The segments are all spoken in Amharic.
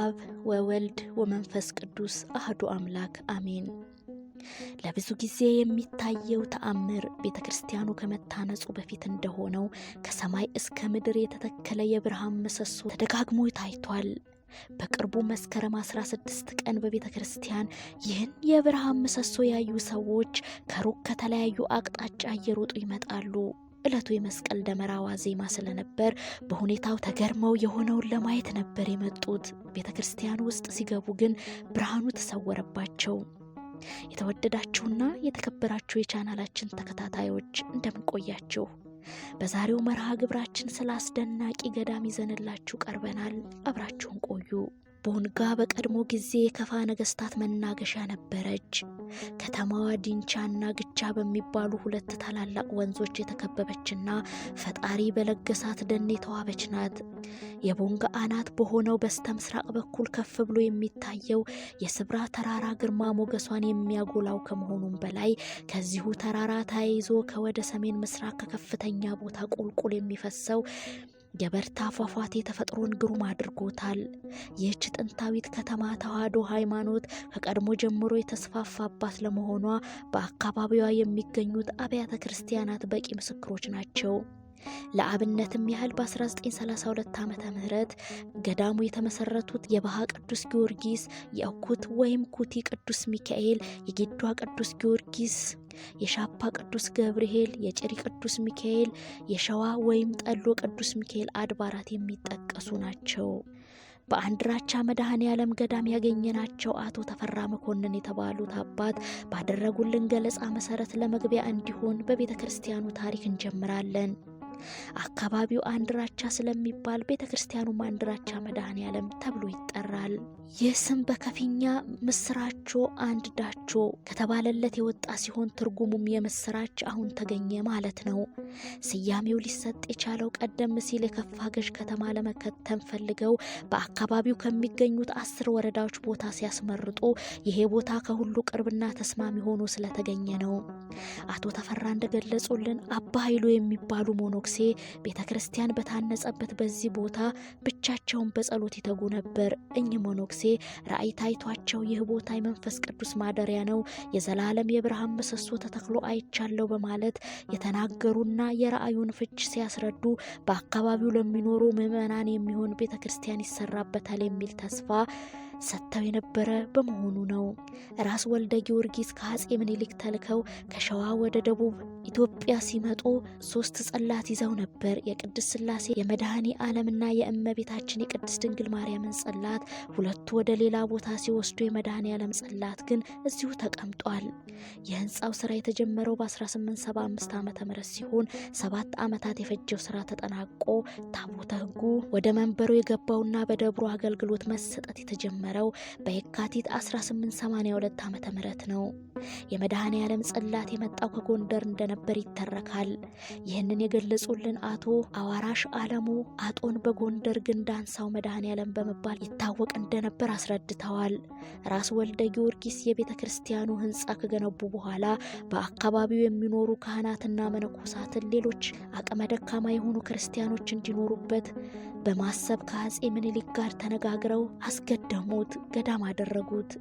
አብ ወወልድ ወመንፈስ ቅዱስ አህዱ አምላክ አሜን። ለብዙ ጊዜ የሚታየው ተአምር ቤተክርስቲያኑ ከመታነጹ በፊት እንደሆነው ከሰማይ እስከ ምድር የተተከለ የብርሃን ምሰሶ ተደጋግሞ ታይቷል። በቅርቡ መስከረም 16 ቀን በቤተክርስቲያን ይህን የብርሃን ምሰሶ ያዩ ሰዎች ከሩቅ ከተለያዩ አቅጣጫ እየሮጡ ይመጣሉ። እለቱ የመስቀል ደመራ ዋዜማ ስለነበር በሁኔታው ተገርመው የሆነውን ለማየት ነበር የመጡት። ቤተክርስቲያኑ ውስጥ ሲገቡ ግን ብርሃኑ ተሰወረባቸው። የተወደዳችሁና የተከበራችሁ የቻናላችን ተከታታዮች እንደምን ቆያችሁ? በዛሬው መርሃ ግብራችን ስለ አስደናቂ ገዳም ይዘንላችሁ ቀርበናል። አብራችሁን ቆዩ። ቦንጋ በቀድሞ ጊዜ የከፋ ነገስታት መናገሻ ነበረች። ከተማዋ ዲንቻና ግቻ በሚባሉ ሁለት ታላላቅ ወንዞች የተከበበችና ፈጣሪ በለገሳት ደን የተዋበች ናት። የቦንጋ አናት በሆነው በስተምስራቅ በኩል ከፍ ብሎ የሚታየው የስብራ ተራራ ግርማ ሞገሷን የሚያጎላው ከመሆኑም በላይ ከዚሁ ተራራ ተያይዞ ከወደ ሰሜን ምስራቅ ከከፍተኛ ቦታ ቁልቁል የሚፈሰው የበርታ ፏፏቴ ተፈጥሮን ግሩም አድርጎታል። ይህች ጥንታዊት ከተማ ተዋህዶ ሃይማኖት ከቀድሞ ጀምሮ የተስፋፋባት ለመሆኗ በአካባቢዋ የሚገኙት አብያተ ክርስቲያናት በቂ ምስክሮች ናቸው። ለአብነትም ያህል በ1932 ዓመተ ምህረት ገዳሙ የተመሰረቱት የባሃ ቅዱስ ጊዮርጊስ፣ የእኩት ወይም ኩቲ ቅዱስ ሚካኤል፣ የጌዷ ቅዱስ ጊዮርጊስ፣ የሻፓ ቅዱስ ገብርኤል፣ የጭሪ ቅዱስ ሚካኤል፣ የሸዋ ወይም ጠሎ ቅዱስ ሚካኤል አድባራት የሚጠቀሱ ናቸው። በአንድራቻ መድኃኔ ዓለም ገዳም ያገኘናቸው አቶ ተፈራ መኮንን የተባሉት አባት ባደረጉልን ገለጻ መሰረት ለመግቢያ እንዲሆን በቤተክርስቲያኑ ታሪክ እንጀምራለን። አካባቢው አንድራቻ ስለሚባል ቤተክርስቲያኑም አንድራቻ መድኃኔ ዓለም ተብሎ ይጠራል። ይህ ስም በከፊኛ ምስራቾ አንድ ዳቾ ከተባለለት የወጣ ሲሆን ትርጉሙም የምስራች አሁን ተገኘ ማለት ነው። ስያሜው ሊሰጥ የቻለው ቀደም ሲል የከፋ ገዥ ከተማ ለመከተም ፈልገው በአካባቢው ከሚገኙት 10 ወረዳዎች ቦታ ሲያስመርጡ ይሄ ቦታ ከሁሉ ቅርብና ተስማሚ ሆኖ ስለተገኘ ነው። አቶ ተፈራ እንደገለጹልን አባ ኃይሉ የሚባሉ ሞኖክሴ ቤተክርስቲያን በታነጸበት በዚህ ቦታ ብቻቸውን በጸሎት ይተጉ ነበር። እኚህ ሞኖክሴ ራእይ ታይቷቸው ይህ ቦታ የመንፈስ ቅዱስ ማደሪያ ነው፣ የዘላለም የብርሃን ምሰሶ ተተክሎ አይቻለው በማለት የተናገሩና የራእዩን ፍች ሲያስረዱ በአካባቢው ለሚኖሩ ምዕመናን የሚሆን ቤተክርስቲያን ይሰራበታል የሚል ተስፋ ሰጥተው የነበረ በመሆኑ ነው። ራስ ወልደ ጊዮርጊስ ከአፄ ምኒልክ ተልከው ከሸዋ ወደ ደቡብ ኢትዮጵያ ሲመጡ 3 ጽላት ይዘው ነበር። የቅድስት ሥላሴ የመድኃኔ ዓለምና የእመቤታችን የቅድስት ድንግል ማርያምን ጽላት ሁለቱ ወደ ሌላ ቦታ ሲወስዱ የመድኃኔ ዓለም ጽላት ግን እዚሁ ተቀምጧል። የህንጻው ስራ የተጀመረው በ1875 ዓ.ም ሲሆን 7 ዓመታት የፈጀው ስራ ተጠናቆ ታቦተ ሕጉ ወደ መንበሩ የገባውና በደብሩ አገልግሎት መሰጠት የተጀመረው በየካቲት 1882 ዓ.ም ነው። የመድኃኔ ዓለም ጽላት የመጣው ከጎንደር እንደነበር ይተረካል። ይህንን የገለጹልን አቶ አዋራሽ አለሙ አጦን በጎንደር ግንዳንሳው መድኃኔ ዓለም በመባል ይታወቅ እንደነበር አስረድተዋል። ራስ ወልደ ጊዮርጊስ የቤተ ክርስቲያኑ ህንጻ ከገነቡ በኋላ በአካባቢው የሚኖሩ ካህናትና መነኮሳትን ሌሎች አቅመ ደካማ የሆኑ ክርስቲያኖች እንዲኖሩበት በማሰብ ከአፄ ምኒልክ ጋር ተነጋግረው አስገደሙት፣ ገዳም አደረጉት።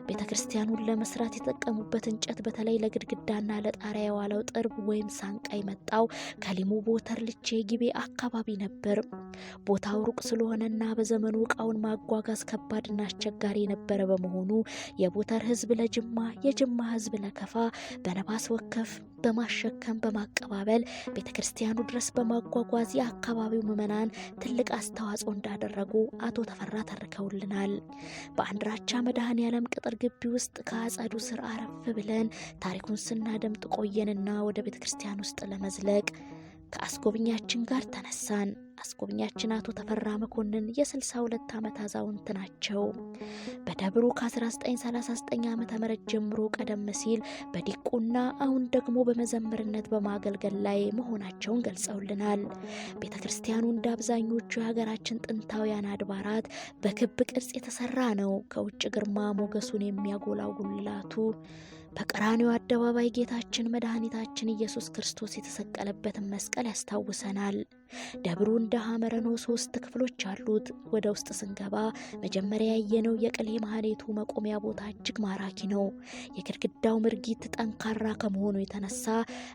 ቤተ ክርስቲያኑን ለመስራት የተጠቀሙበት እንጨት በተለይ ለግድግዳና ለጣሪያ የዋለው ጥርብ ወይም ሳንቃ የመጣው ከሊሙ ቦተር ልቼ ጊቤ አካባቢ ነበር። ቦታው ሩቅ ስለሆነና በዘመኑ ዕቃውን ማጓጓዝ ከባድና አስቸጋሪ የነበረ በመሆኑ የቦተር ህዝብ ለጅማ፣ የጅማ ህዝብ ለከፋ በነፋስ ወከፍ በማሸከም በማቀባበል ቤተክርስቲያኑ ድረስ በማጓጓዝ የአካባቢው ምዕመናን ትልቅ አስተዋጽኦ እንዳደረጉ አቶ ተፈራ ተርከውልናል። በአንድራቻ መድኃኔ ዓለም ቅጥር ግቢ ውስጥ ከአጸዱ ስር አረፍ ብለን ታሪኩን ስናደምጥ ቆየንና ወደ ቤተክርስቲያን ውስጥ ለመዝለቅ ከአስጎብኛችን ጋር ተነሳን። አስጎብኛችን አቶ ተፈራ መኮንን የ62 ዓመት አዛውንት ናቸው። በደብሩ ከ1939 ዓ.ም ጀምሮ ቀደም ሲል በዲቁና አሁን ደግሞ በመዘምርነት በማገልገል ላይ መሆናቸውን ገልጸውልናል። ቤተክርስቲያኑ እንደ አብዛኞቹ የሀገራችን ጥንታውያን አድባራት በክብ ቅርጽ የተሰራ ነው። ከውጭ ግርማ ሞገሱን የሚያጎላው ጉልላቱ በቀራንዮ አደባባይ ጌታችን መድኃኒታችን ኢየሱስ ክርስቶስ የተሰቀለበትን መስቀል ያስታውሰናል። ደብሩ እንደ ሐመረኖ 3 ክፍሎች አሉት። ወደ ውስጥ ስንገባ መጀመሪያ ያየነው የቅኔ ማህሌቱ መቆሚያ ቦታ እጅግ ማራኪ ነው። የግድግዳው ምርጊት ጠንካራ ከመሆኑ የተነሳ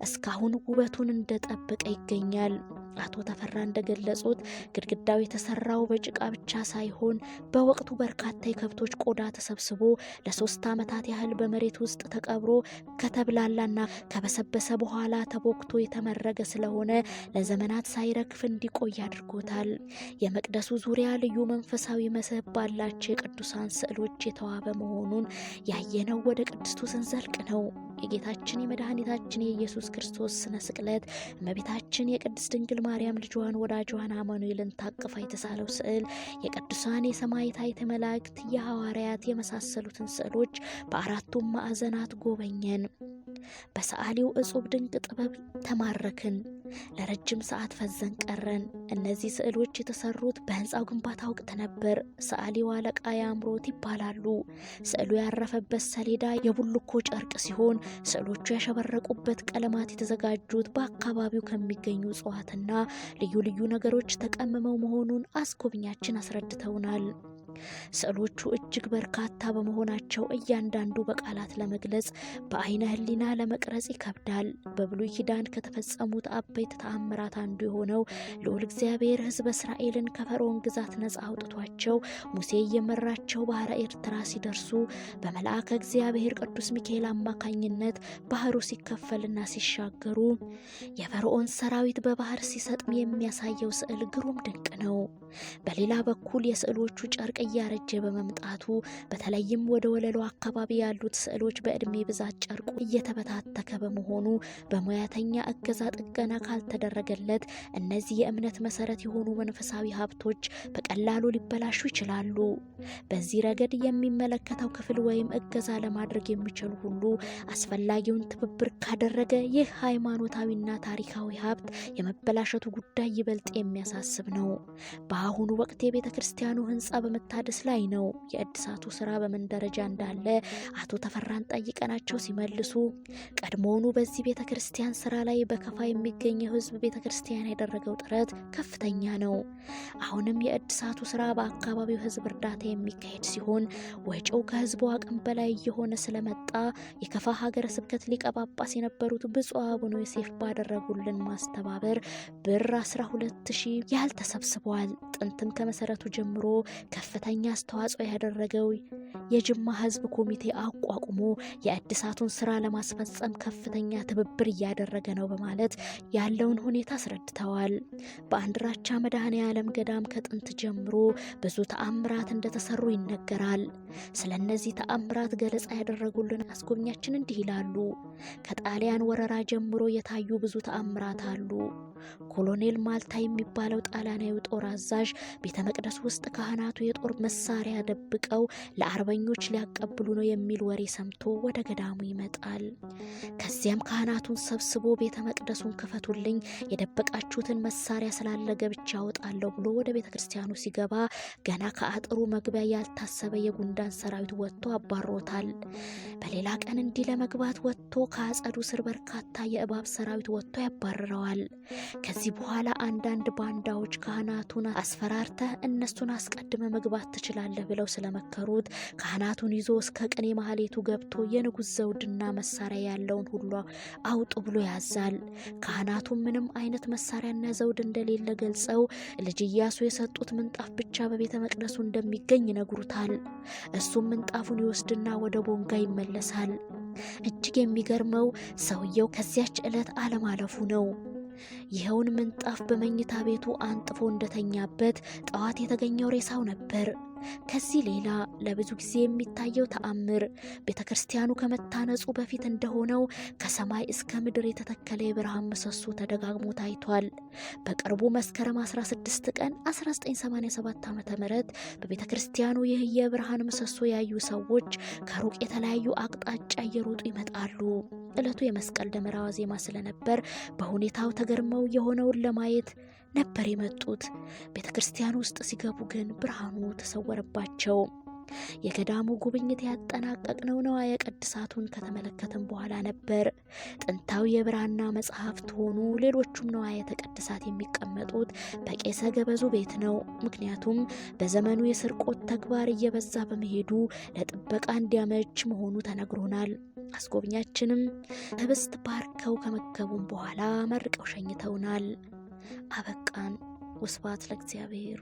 እስካሁን ውበቱን እንደጠበቀ ይገኛል። አቶ ተፈራ እንደገለጹት ግድግዳው የተሰራው በጭቃ ብቻ ሳይሆን በወቅቱ በርካታ የከብቶች ቆዳ ተሰብስቦ ለ3 ዓመታት ያህል በመሬት ውስጥ ተቀብሮ ከተብላላና ከበሰበሰ በኋላ ተቦክቶ የተመረገ ስለሆነ ለዘመናት ሳይረግፍ እንዲቆይ አድርጎታል። የመቅደሱ ዙሪያ ልዩ መንፈሳዊ መስህብ ባላቸው የቅዱሳን ስዕሎች የተዋበ መሆኑን ያየነው ወደ ቅድስቱ ስንዘልቅ ነው። የጌታችን የመድኃኒታችን የኢየሱስ ክርስቶስ ስነ ስቅለት፣ እመቤታችን የቅድስት ድንግል ማርያም ልጇን ወዳጇን አማኑኤልን ታቅፋ የተሳለው ስዕል፣ የቅዱሳን የሰማዕታት፣ የመላእክት፣ የሐዋርያት የመሳሰሉትን ስዕሎች በአራቱም ማዕዘናት ጎበኘን። በሰዓሊው እጹብ ድንቅ ጥበብ ተማረክን። ለረጅም ሰዓት ፈዘን ቀረን። እነዚህ ስዕሎች የተሰሩት በህንፃው ግንባታ ወቅት ነበር። ሰዓሊው አለቃ ያምሮት ይባላሉ። ስዕሉ ያረፈበት ሰሌዳ የቡልኮ ጨርቅ ሲሆን ስዕሎቹ ያሸበረቁበት ቀለማት የተዘጋጁት በአካባቢው ከሚገኙ እጽዋትና ልዩ ልዩ ነገሮች ተቀምመው መሆኑን አስጎብኛችን አስረድተውናል። ስዕሎቹ እጅግ በርካታ በመሆናቸው እያንዳንዱ በቃላት ለመግለጽ በአይነ ህሊና ለመቅረጽ ይከብዳል። በብሉይ ኪዳን ከተፈጸሙት አበይት ተአምራት አንዱ የሆነው ልዑል እግዚአብሔር ሕዝበ እስራኤልን ከፈርዖን ግዛት ነጻ አውጥቷቸው ሙሴ እየመራቸው ባህረ ኤርትራ ሲደርሱ በመልአከ እግዚአብሔር ቅዱስ ሚካኤል አማካኝነት ባህሩ ሲከፈልና ሲሻገሩ የፈርዖን ሰራዊት በባህር ሲሰጥም የሚያሳየው ስዕል ግሩም ድንቅ ነው። በሌላ በኩል የስዕሎቹ ጨርቅ እያረጀ በመምጣቱ በተለይም ወደ ወለሉ አካባቢ ያሉት ስዕሎች በእድሜ ብዛት ጨርቁ እየተበታተከ በመሆኑ በሙያተኛ እገዛ ጥገና ካልተደረገለት እነዚህ የእምነት መሰረት የሆኑ መንፈሳዊ ሀብቶች በቀላሉ ሊበላሹ ይችላሉ። በዚህ ረገድ የሚመለከተው ክፍል ወይም እገዛ ለማድረግ የሚችሉ ሁሉ አስፈላጊውን ትብብር ካደረገ ይህ ሃይማኖታዊና ታሪካዊ ሀብት የመበላሸቱ ጉዳይ ይበልጥ የሚያሳስብ ነው። በአሁኑ ወቅት የቤተ ክርስቲያኑ ህንፃ በመታደስ ላይ ነው። የእድሳቱ ስራ በምን ደረጃ እንዳለ አቶ ተፈራን ጠይቀናቸው ሲመልሱ ቀድሞውኑ በዚህ ቤተ ክርስቲያን ስራ ላይ በከፋ የሚገኘው ህዝብ ቤተ ክርስቲያን ያደረገው ጥረት ከፍተኛ ነው። አሁንም የእድሳቱ ስራ በአካባቢው ህዝብ እርዳታ የሚካሄድ ሲሆን ወጪው ከህዝቡ አቅም በላይ እየሆነ ስለመጣ የከፋ ሀገረ ስብከት ሊቀ ጳጳስ የነበሩት ብፁዕ አቡነ ዮሴፍ ባደረጉልን ማስተባበር ብር 12,000 ያህል ተሰብስቧል። ጥንትም ከመሰረቱ ጀምሮ ከፍተኛ አስተዋጽኦ ያደረገው የጅማ ህዝብ ኮሚቴ አቋቁሞ የእድሳቱን ስራ ለማስፈጸም ከፍተኛ ትብብር እያደረገ ነው በማለት ያለውን ሁኔታ አስረድተዋል። በአንድራቻ መድኃኔ ዓለም ገዳም ከጥንት ጀምሮ ብዙ ተአምራት እንደተሰሩ ይነገራል። ስለነዚህ ተአምራት ገለጻ ያደረጉልን አስጎብኛችን እንዲህ ይላሉ። ከጣሊያን ወረራ ጀምሮ የታዩ ብዙ ተአምራት አሉ። ኮሎኔል ማልታ የሚባለው ጣሊያናዊ ጦር አዛዥ ቤተ መቅደስ ውስጥ ካህናቱ የጦር መሳሪያ ደብቀው ለአርበኞች ሊያቀብሉ ነው የሚል ወሬ ሰምቶ ወደ ገዳሙ ይመጣል። ከዚያም ካህናቱን ሰብስቦ ቤተ መቅደሱን ክፈቱልኝ፣ የደበቃችሁትን መሳሪያ ስላለ ገብቻ አወጣለሁ ብሎ ወደ ቤተ ክርስቲያኑ ሲገባ ገና ከአጥሩ መግቢያ ያልታሰበ የጉንዳን ሰራዊት ወጥቶ አባሮታል። በሌላ ቀን እንዲህ ለመግባት ወጥቶ ከአጸዱ ስር በርካታ የእባብ ሰራዊት ወጥቶ ያባርረዋል። ከዚህ በኋላ አንዳንድ ባንዳዎች ካህናቱን አስፈራርተህ እነሱን አስቀድመ መግባት ትችላለህ ብለው ስለመከሩት ካህናቱን ይዞ እስከ ቅኔ ማህሌቱ ገብቶ የንጉሥ ዘውድና መሳሪያ ያለውን ሁሉ አውጡ ብሎ ያዛል። ካህናቱ ምንም አይነት መሳሪያና ዘውድ እንደሌለ ገልጸው ልጅ ኢያሱ የሰጡት ምንጣፍ ብቻ በቤተ መቅደሱ እንደሚገኝ ይነግሩታል። እሱም ምንጣፉን ይወስድና ወደ ቦንጋ ይመለሳል። እጅግ የሚገርመው ሰውየው ከዚያች ዕለት አለማለፉ ነው። ይኸውን ምንጣፍ በመኝታ ቤቱ አንጥፎ እንደተኛበት ጠዋት የተገኘው ሬሳው ነበር። ከዚህ ሌላ ለብዙ ጊዜ የሚታየው ተአምር ቤተ ክርስቲያኑ ከመታነጹ በፊት እንደሆነው ከሰማይ እስከ ምድር የተተከለ የብርሃን ምሰሶ ተደጋግሞ ታይቷል። በቅርቡ መስከረም 16 ቀን 1987 ዓ.ም በቤተ ክርስቲያኑ ይህ የብርሃን ምሰሶ ያዩ ሰዎች ከሩቅ የተለያዩ አቅጣጫ እየሮጡ ይመጣሉ። ዕለቱ የመስቀል ደመራ ዋዜማ ስለነበር በሁኔታው ተገርመው የሆነውን ለማየት ነበር የመጡት። ቤተ ክርስቲያን ውስጥ ሲገቡ ግን ብርሃኑ ተሰወረባቸው። የገዳሙ ጉብኝት ያጠናቀቅነው ንዋየ ቅድሳቱን ከተመለከትን በኋላ ነበር። ጥንታዊ የብራና መጽሐፍት ሆኑ ሌሎቹም ንዋየ ቅድሳት የሚቀመጡት በቄሰ ገበዙ ቤት ነው። ምክንያቱም በዘመኑ የስርቆት ተግባር እየበዛ በመሄዱ ለጥበቃ እንዲያመች መሆኑ ተነግሮናል። አስጎብኛችንም ህብስት ባርከው ከመገቡን በኋላ መርቀው ሸኝተውናል። አበቃን። ወስብሐት ለእግዚአብሔር።